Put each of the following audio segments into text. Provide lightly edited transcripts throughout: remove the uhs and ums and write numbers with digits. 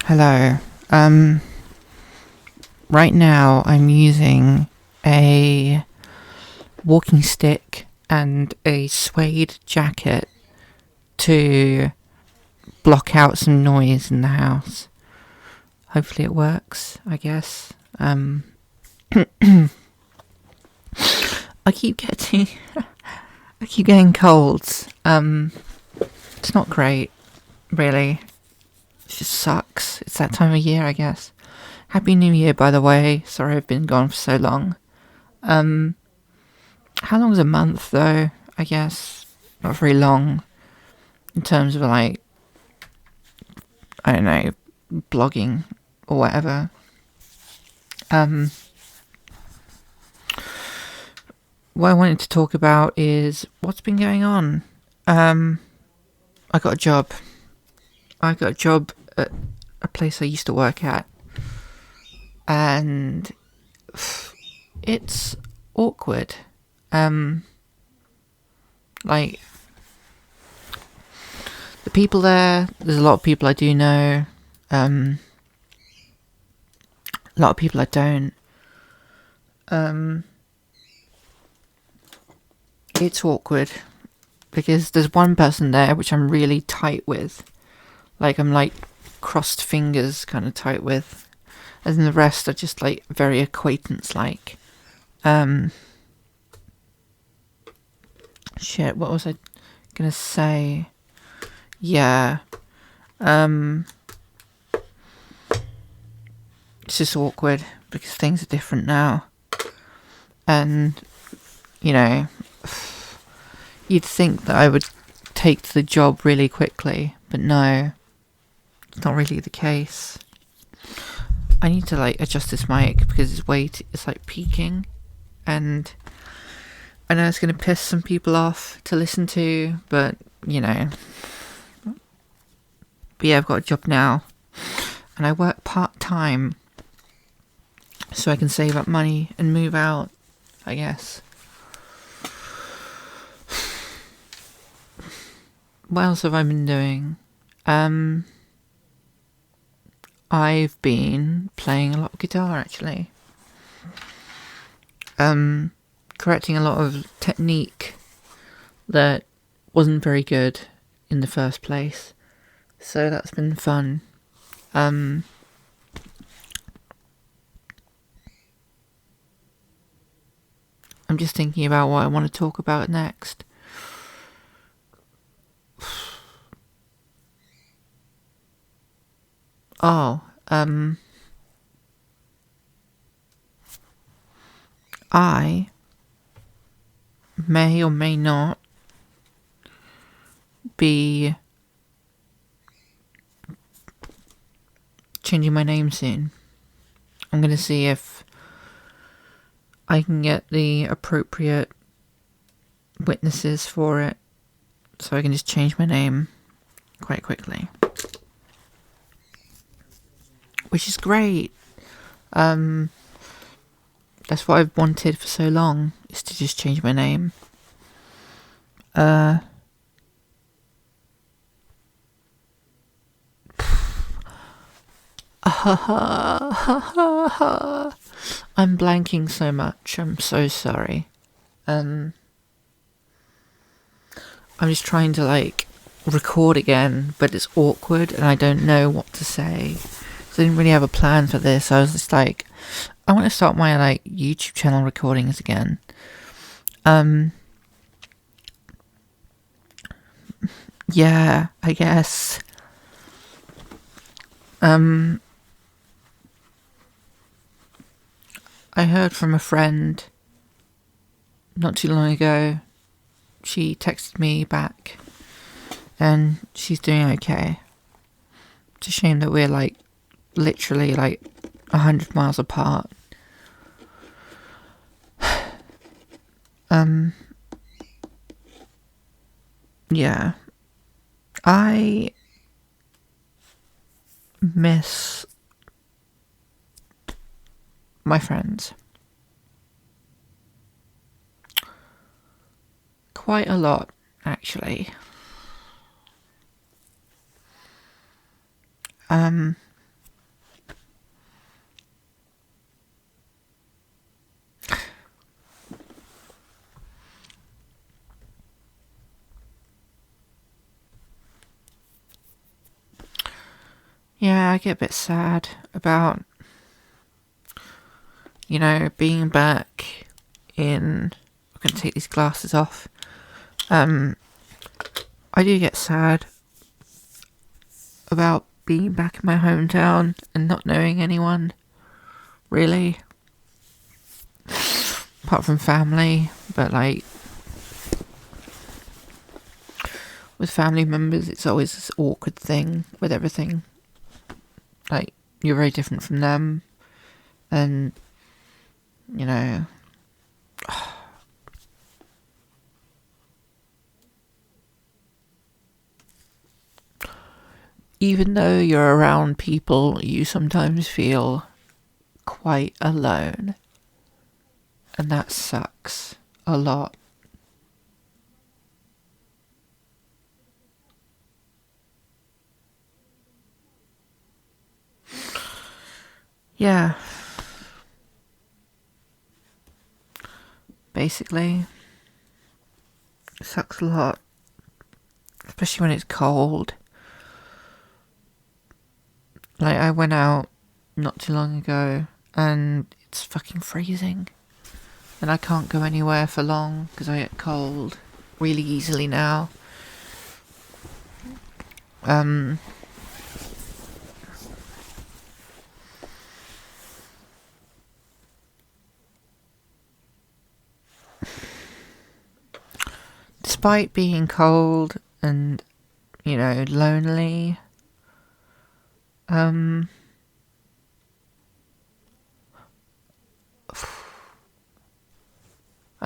Hello. Right now I'm using a walking stick and a suede jacket to block out some noise in the house. Hopefully it works, I guess. I keep getting I keep getting colds. It's not great, really. It just sucks. It's that time of year, I guess. Happy New Year, by the way. Sorry I've been gone for so long. How long's a month, though? I guess not very long in terms of, like, I don't know, blogging or whatever. What I wanted to talk about is what's been going on. I got a job. I got a job at a place I used to work at, and it's awkward. Like, the people there's a lot of people I do know, a lot of people I don't. It's awkward because there's one person there which I'm really tight with. Like, I'm like crossed fingers kind of tight with. And then the rest are just like very acquaintance-like. Shit, what was I gonna say? Yeah. It's just awkward because things are different now. And, you know, you'd think that I would take to the job really quickly, but no, it's not really the case. I need to like adjust this mic because it's like peaking, and I know it's going to piss some people off to listen to, but you know. But yeah, I've got a job now, and I work part-time, so I can save up money and move out, I guess. What else have I been doing? I've been playing a lot of guitar, actually. Correcting a lot of technique that wasn't very good in the first place. So that's been fun. I'm just thinking about what I want to talk about next. Oh, I may or may not be changing my name soon. I'm going to see if I can get the appropriate witnesses for it, so I can just change my name quite quickly. Which is great. That's what I've wanted for so long, is to just change my name. I'm blanking so much. I'm so sorry. I'm just trying to like record again, but it's awkward and I don't know what to say. So I didn't really have a plan for this. I was just like, I want to start my like YouTube channel recordings again. Yeah, I guess. I heard from a friend not too long ago. She texted me back and she's doing okay. It's a shame that we're like literally like 100 miles apart. Yeah. I miss my friends quite a lot, actually. Yeah, I get a bit sad about, being back in... I'm going to take these glasses off. I do get sad about being back in my hometown and not knowing anyone, really. Apart from family, but with family members, it's always this awkward thing with everything. You're very different from them, and, even though you're around people, you sometimes feel quite alone. And that sucks a lot. Yeah. Basically, it sucks a lot. Especially when it's cold. I went out not too long ago and it's fucking freezing. And I can't go anywhere for long because I get cold really easily now. Despite being cold and, lonely, I'd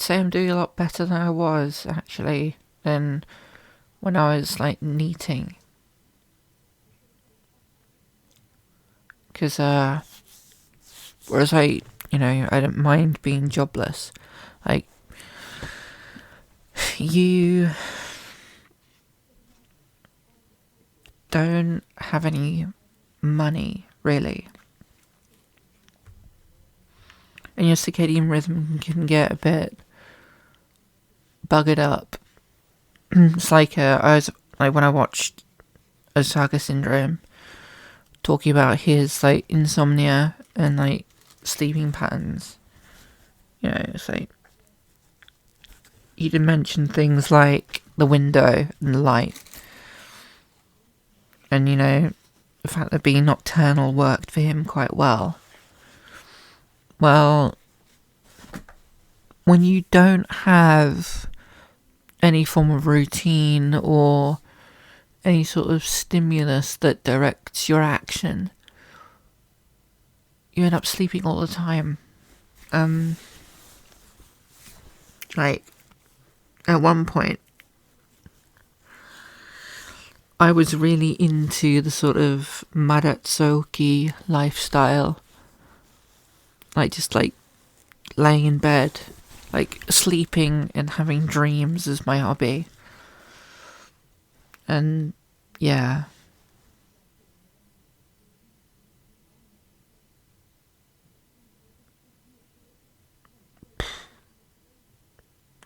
say I'm doing a lot better than I was, actually, than when I was, neating. Because, whereas I don't mind being jobless. You don't have any money, really. And your circadian rhythm can get a bit buggered up. It's when I watched Osaka Syndrome, talking about his, insomnia and, sleeping patterns. It's he did mention things like the window and the light. And, the fact that being nocturnal worked for him quite well. Well, when you don't have any form of routine or any sort of stimulus that directs your action, you end up sleeping all the time. At one point, I was really into the sort of Maratsuki lifestyle. Just laying in bed, sleeping and having dreams is my hobby. And yeah.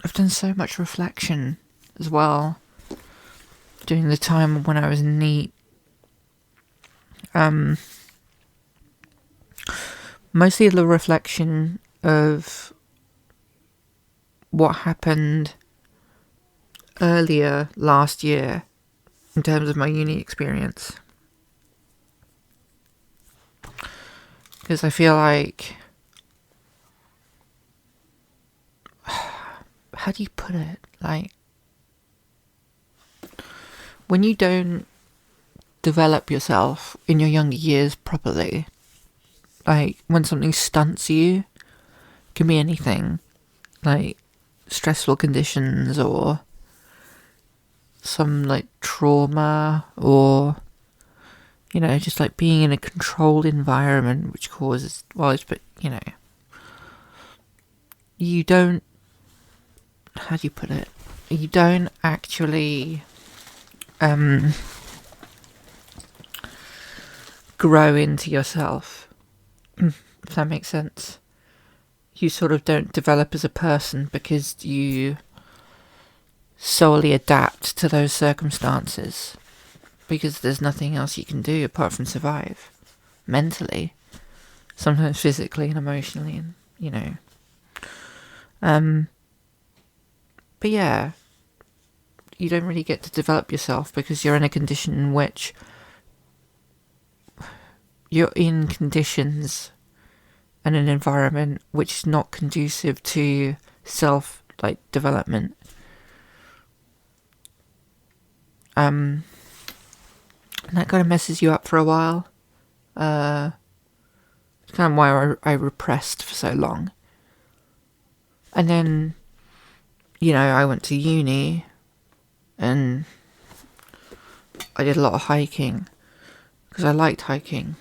I've done so much reflection as well during the time when I was neat. Mostly the reflection of what happened earlier last year in terms of my uni experience. Because I feel like... how do you put it? When you don't develop yourself in your younger years properly, when something stunts you, it can be anything, stressful conditions or some trauma or just being in a controlled environment which causes, you don't, how do you put it? You don't actually grow into yourself, if that makes sense. You sort of don't develop as a person because you solely adapt to those circumstances. because there's nothing else you can do apart from survive. Mentally. Sometimes physically and emotionally, and, you know. But yeah, you don't really get to develop yourself because you're in a condition in which you're in conditions and an environment which is not conducive to development. And that kind of messes you up for a while. It's kind of why I repressed for so long. And then, you know, I went to uni and I did a lot of hiking because I liked hiking.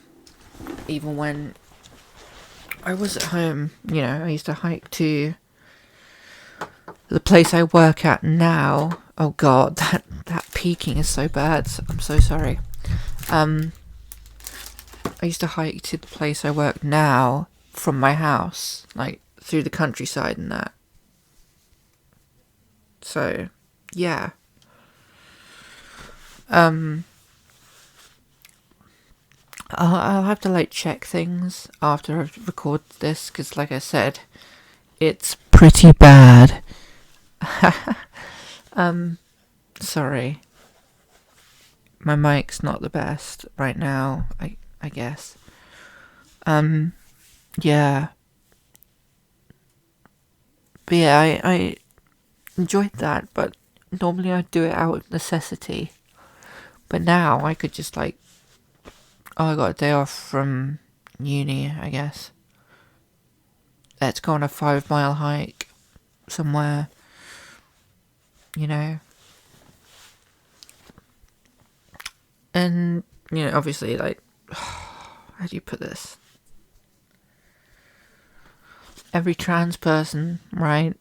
Even when I was at home, you know, I used to hike to the place I work at now. Oh God, that peaking is so bad. I'm so sorry. I used to hike to the place I work now from my house, like through the countryside and that. So, yeah. I'll have to check things after I've recorded this, because like I said, it's pretty bad. Sorry. My mic's not the best right now, I guess. Yeah. But yeah, I enjoyed that, but normally I'd do it out of necessity. But now I could just I got a day off from uni, I guess. Let's go on a 5-mile hike somewhere, you know. And, you know, obviously, how do you put this? Every trans person, right,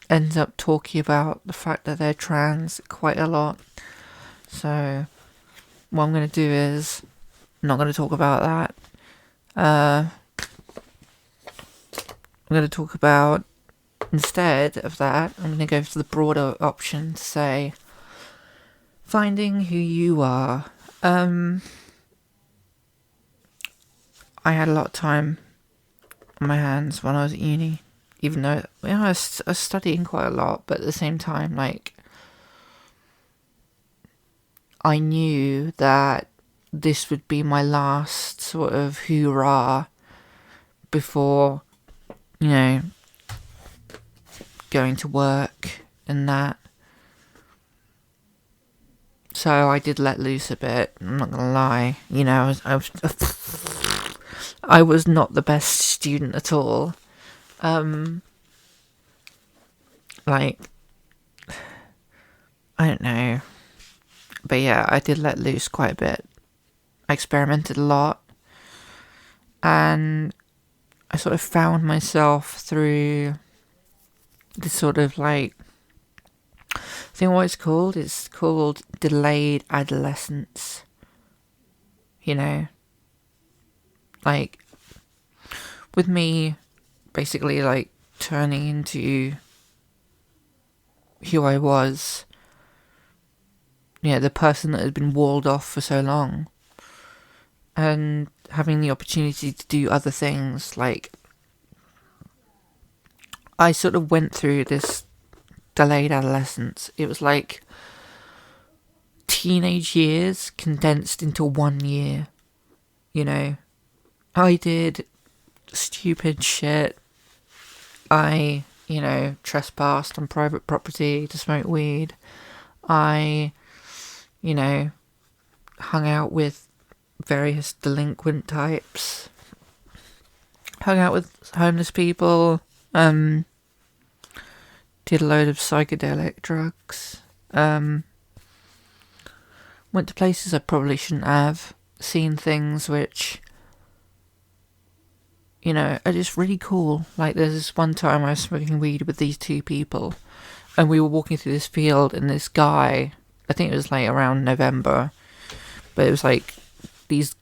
ends up talking about the fact that they're trans quite a lot. So, what I'm going to do is, I'm not going to talk about that. I'm going to talk about, instead of that, I'm going to go for the broader option to say, finding who you are. I had a lot of time on my hands when I was at uni, even though I was studying quite a lot, but at the same time, I knew that this would be my last sort of hoorah before, you know, going to work and that. So I did let loose a bit, I'm not gonna lie. You know, I was not the best student at all. I don't know. But yeah, I did let loose quite a bit. I experimented a lot. And I sort of found myself through this sort of I think what it's called? It's called delayed adolescence. You know? With me basically turning into who I was. Yeah, the person that had been walled off for so long. And having the opportunity to do other things, I sort of went through this delayed adolescence. It was like teenage years condensed into 1 year. You know, I did stupid shit. I, trespassed on private property to smoke weed. I, hung out with various delinquent types. Hung out with homeless people. Did a load of psychedelic drugs. Went to places I probably shouldn't have. Seen things which, are just really cool. There's this one time I was smoking weed with these two people, and we were walking through this field, and this guy, I think it was around November, but it was this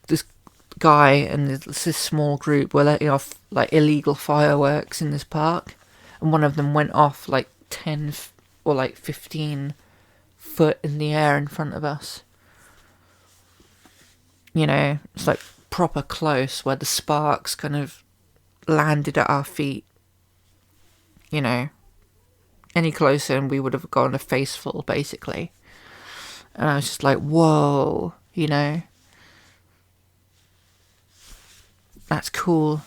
guy and this small group were letting off illegal fireworks in this park, and one of them went off 10 or 15 foot in the air in front of us. you know, it's like proper close where the sparks kind of landed at our feet. You know, any closer and we would have gone a face full, basically. And I was just like, whoa, you know, that's cool.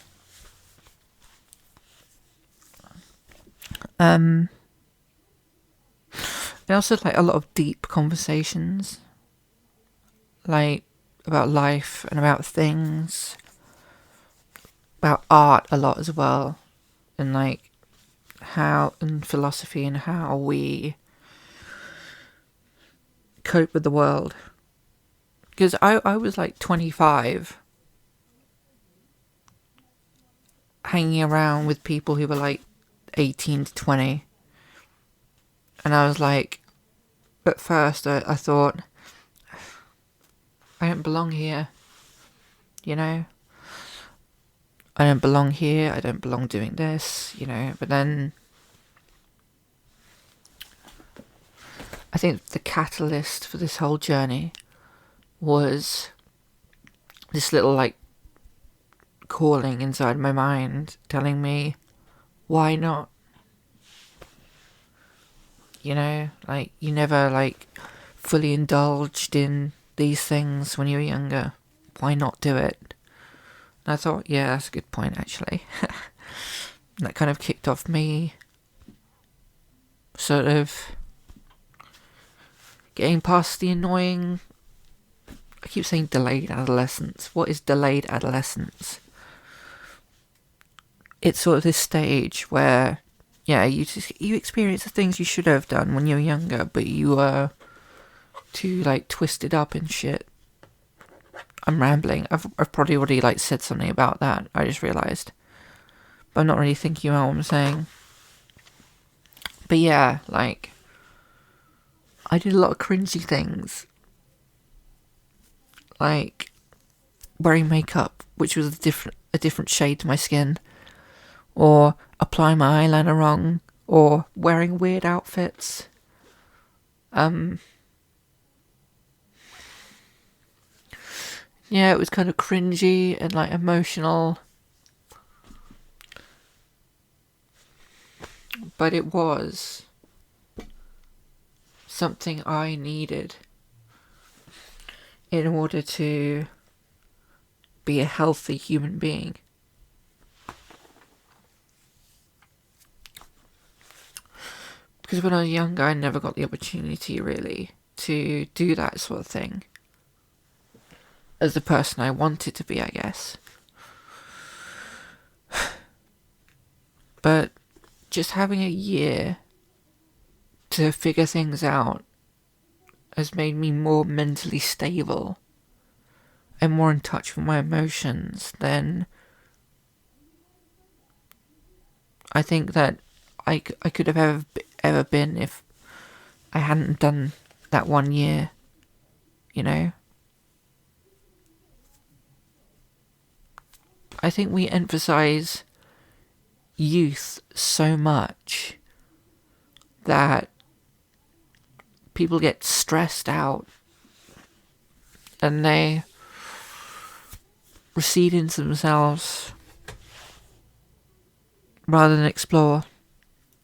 And also like a lot of deep conversations, like about life and about things, about art a lot as well, and like how, and philosophy, and how we cope with the world. Because I was like 25, hanging around with people who were like 18 to 20. And I was like, at first I thought, I don't belong here. You know? I don't belong here. I don't belong doing this, you know? But then I think the catalyst for this whole journey was this little like calling inside my mind telling me, why not? You know, like you never like fully indulged in these things when you were younger. Why not do it? And I thought, yeah, that's a good point actually. That kind of kicked off me sort of getting past the annoying, I keep saying delayed adolescence. What is delayed adolescence? It's sort of this stage where, yeah, you experience the things you should have done when you were younger, but you were too like twisted up and shit. I'm rambling. I've probably already like said something about that. I just realised, but I'm not really thinking about what I'm saying. But yeah, like I did a lot of cringy things, like wearing makeup, which was a different shade to my skin, or applying my eyeliner wrong, or wearing weird outfits. Yeah, it was kind of cringy and like emotional, but it was something I needed in order to be a healthy human being. Because when I was younger, I never got the opportunity really to do that sort of thing as the person I wanted to be, I guess. But just having a year to figure things out has made me more mentally stable and more in touch with my emotions than I think that I could have ever been if I hadn't done that 1 year, you know? I think we emphasize youth so much that people get stressed out and they recede into themselves rather than explore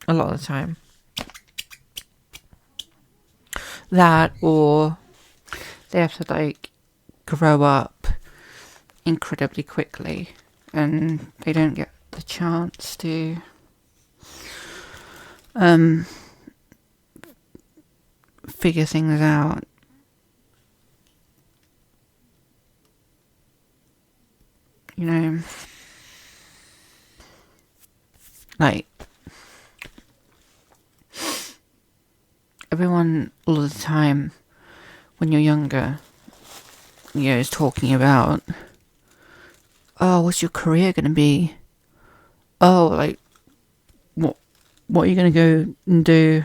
a lot of the time. That, or they have to like grow up incredibly quickly and they don't get the chance to figure things out. You know, like everyone all the time when you're younger, you know, is talking about, oh, what's your career going to be? Oh, like, what are you going to go and do?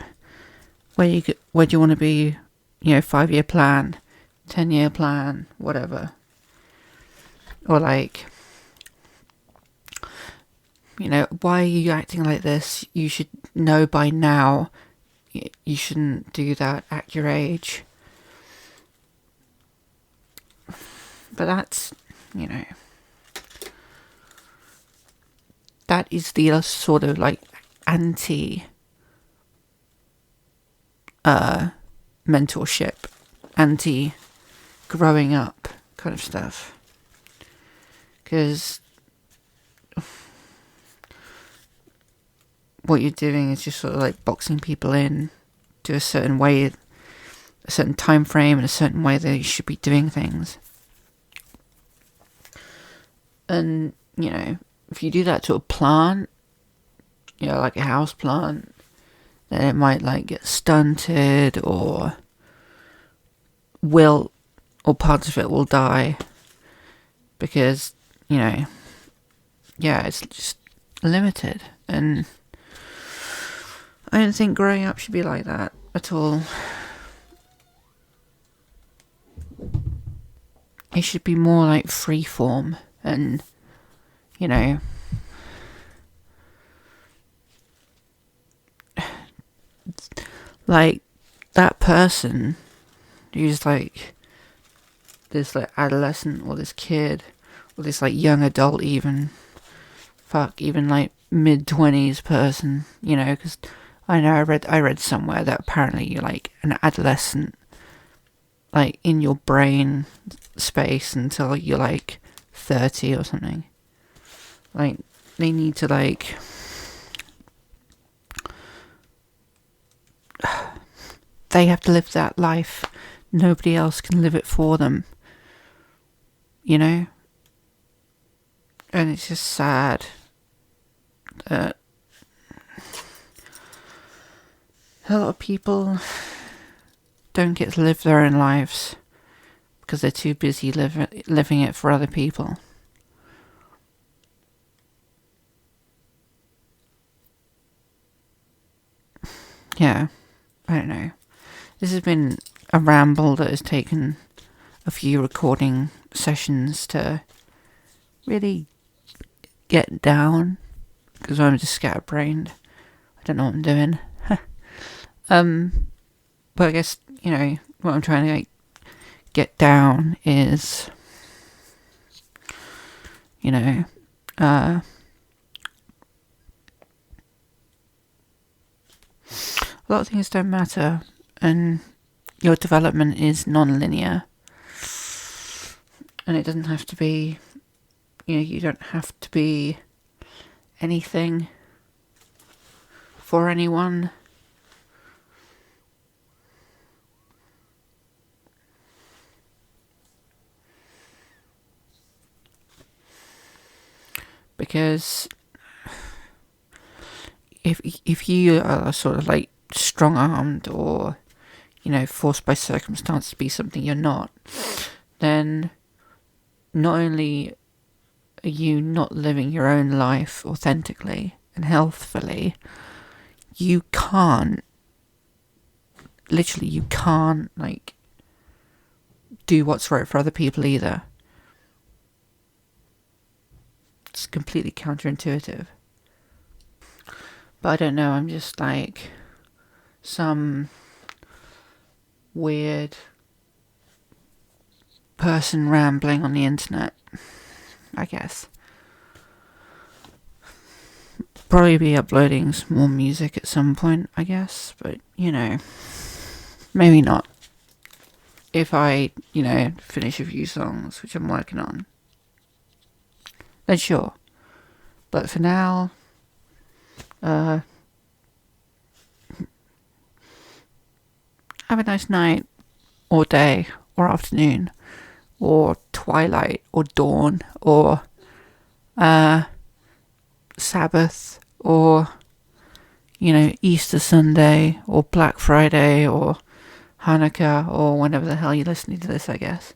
Where do you want to be? You know, 5-year plan, 10-year plan, whatever. Or like, you know, why are you acting like this? You should know by now. You shouldn't do that at your age. But that's, you know, that is the sort of like anti mentorship, anti growing up kind of stuff. Because what you're doing is just sort of like boxing people in to a certain way, a certain time frame, and a certain way that you should be doing things. And, you know, if you do that to a plant, you know, like a house plant, then it might like get stunted or wilt, or parts of it will die because, you know, yeah, it's just limited. And I don't think growing up should be like that at all. It should be more like freeform and, you know, like that person who's like this like adolescent or this kid or this like young adult, even like mid-20s person, you know, because I know I read somewhere that apparently you're like an adolescent like in your brain space until you're like 30 or something. Like they need to like they have to live that life. Nobody else can live it for them. You know? And it's just sad that a lot of people don't get to live their own lives because they're too busy living it for other people. Yeah, I don't know. This has been a ramble that has taken a few recording sessions to really get down, because I'm just scatterbrained. I don't know what I'm doing. But I guess, you know, what I'm trying to like get down is, you know, a lot of things don't matter, and your development is non-linear, and it doesn't have to be, you know, you don't have to be anything for anyone. Because if you are sort of like strong-armed or, you know, forced by circumstance to be something you're not, then not only are you not living your own life authentically and healthfully, you can't like do what's right for other people either. It's completely counterintuitive. But I don't know, I'm just like some weird person rambling on the internet, I guess. Probably be uploading some more music at some point, I guess, but, you know, maybe not. If I, you know, finish a few songs, which I'm working on, then sure. But for now, have a nice night, or day, or afternoon, or twilight, or dawn, or Sabbath, or, you know, Easter Sunday, or Black Friday, or Hanukkah, or whenever the hell you're listening to this, I guess.